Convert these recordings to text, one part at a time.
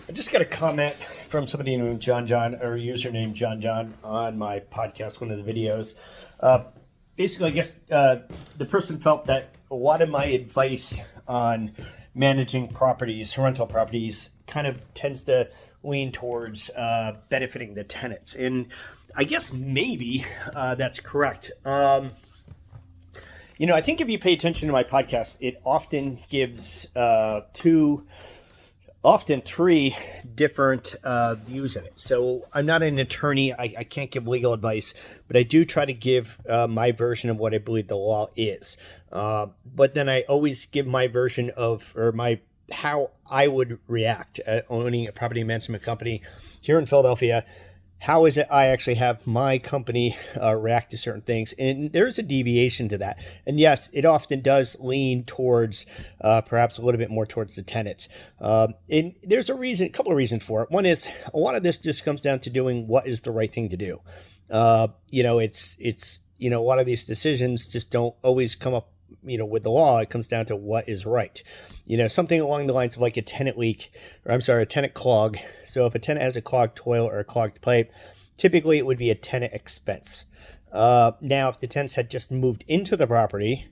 I just got a comment from somebody named John or username John on my podcast, one of the videos. Uh, Basically, I guess the person felt that a lot of my advice on managing properties, rental properties, kind of tends to lean towards benefiting the tenants. And I guess maybe that's correct. I think if you pay attention to my podcast, it often gives often three different views in it. So I'm not an attorney. I can't give legal advice, but I do try to give my version of what I believe the law is. But then I always give my version of, or my how I would react owning a property management company here in Philadelphia. How is it I actually have my company react to certain things? And there's a deviation to that. And yes, it often does lean towards perhaps a little bit more towards the tenants. And there's a couple of reasons for it. One is a lot of this just comes down to doing what is the right thing to do. It's a lot of these decisions just don't always come up with the law. It comes down to what is right. Something along the lines of like a tenant leak, a tenant clog. So if a tenant has a clogged toilet or a clogged pipe, typically it would be a tenant expense. Now, if the tenants had just moved into the property,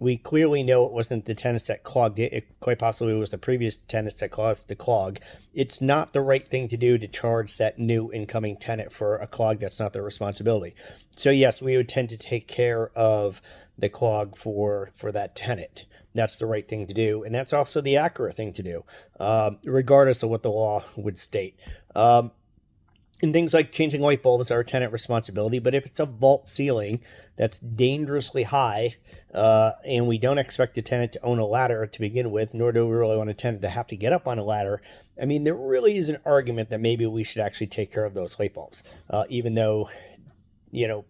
we clearly know it wasn't the tenants that clogged it. It quite possibly was the previous tenants that caused the clog. It's not the right thing to do to charge that new incoming tenant for a clog that's not their responsibility. So yes, we would tend to take care of the clog for that tenant. That's the right thing to do. And that's also the accurate thing to do, regardless of what the law would state. And things like changing light bulbs are a tenant responsibility. But if it's a vault ceiling that's dangerously high, and we don't expect the tenant to own a ladder to begin with, nor do we really want a tenant to have to get up on a ladder, I mean, there really is an argument that maybe we should actually take care of those light bulbs, even though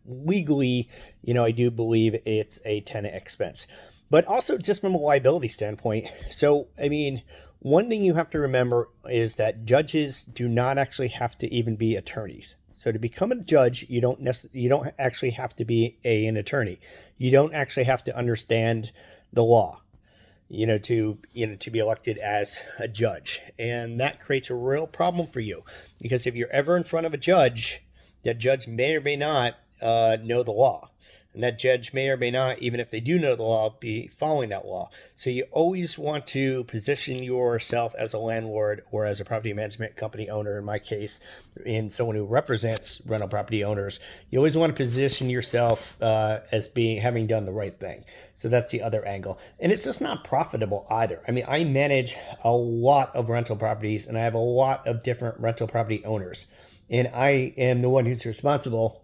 legally, I do believe it's a tenant expense. But also just from a liability standpoint. So, I mean, one thing you have to remember is that judges do not actually have to even be attorneys. So to become a judge, you don't actually have to be an attorney. You don't actually have to understand the law, to be elected as a judge. And that creates a real problem for you, because if you're ever in front of a judge, that judge may or may not know the law. And that judge may or may not, even if they do know the law, be following that law. So you always want to position yourself as a landlord or as a property management company owner, in my case, and someone who represents rental property owners. You always want to position yourself as having done the right thing. So that's the other angle. And it's just not profitable either. I mean, I manage a lot of rental properties, and I have a lot of different rental property owners. And I am the one who's responsible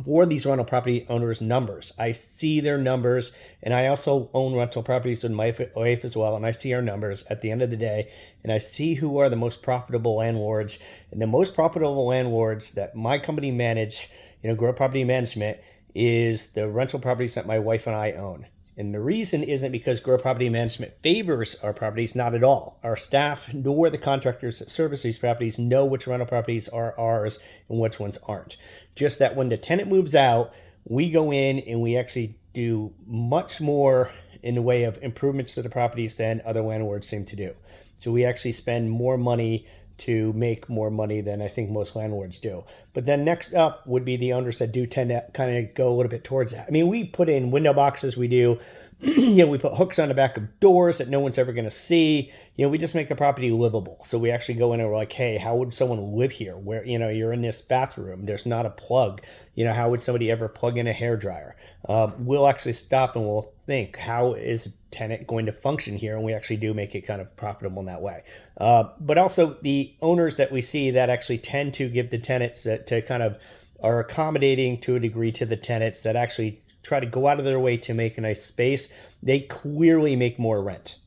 for these rental property owners' numbers. I see their numbers, and I also own rental properties with my wife as well, and I see our numbers at the end of the day, and I see who are the most profitable landlords. And the most profitable landlords that my company manage, Grow Property Management, is the rental properties that my wife and I own. And the reason isn't because Grow Property Management favors our properties, not at all. Our staff nor the contractors that service these properties know which rental properties are ours and which ones aren't. Just that when the tenant moves out, we go in and we actually do much more in the way of improvements to the properties than other landlords seem to do. So we actually spend more money to make more money than I think most landlords do. But then next up would be the owners that do tend to kind of go a little bit towards that. I mean, we put in window boxes, we do, we put hooks on the back of doors that no one's ever going to see. We just make the property livable. So we actually go in and we're like, hey, how would someone live here? Where, you're in this bathroom, there's not a plug. How would somebody ever plug in a hairdryer? We'll actually stop and we'll think, how is a tenant going to function here? And we actually do make it kind of profitable in that way. But also the owners that we see that actually tend to give the tenants that to kind of are accommodating to a degree to the tenants that actually try to go out of their way to make a nice space, they clearly make more rent.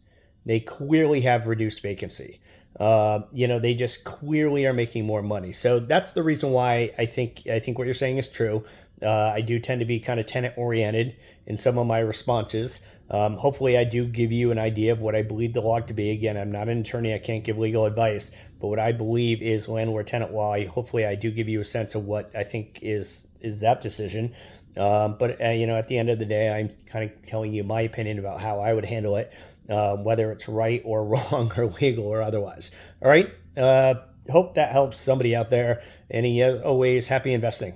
They clearly have reduced vacancy. They just clearly are making more money. So that's the reason why I think what you're saying is true. I do tend to be kind of tenant oriented in some of my responses. Hopefully I do give you an idea of what I believe the law to be. Again, I'm not an attorney. I can't give legal advice, but what I believe is landlord tenant law. Hopefully I do give you a sense of what I think is that decision. But at the end of the day, I'm kind of telling you my opinion about how I would handle it. whether it's right or wrong or legal or otherwise. All right. Hope that helps somebody out there. And always happy investing.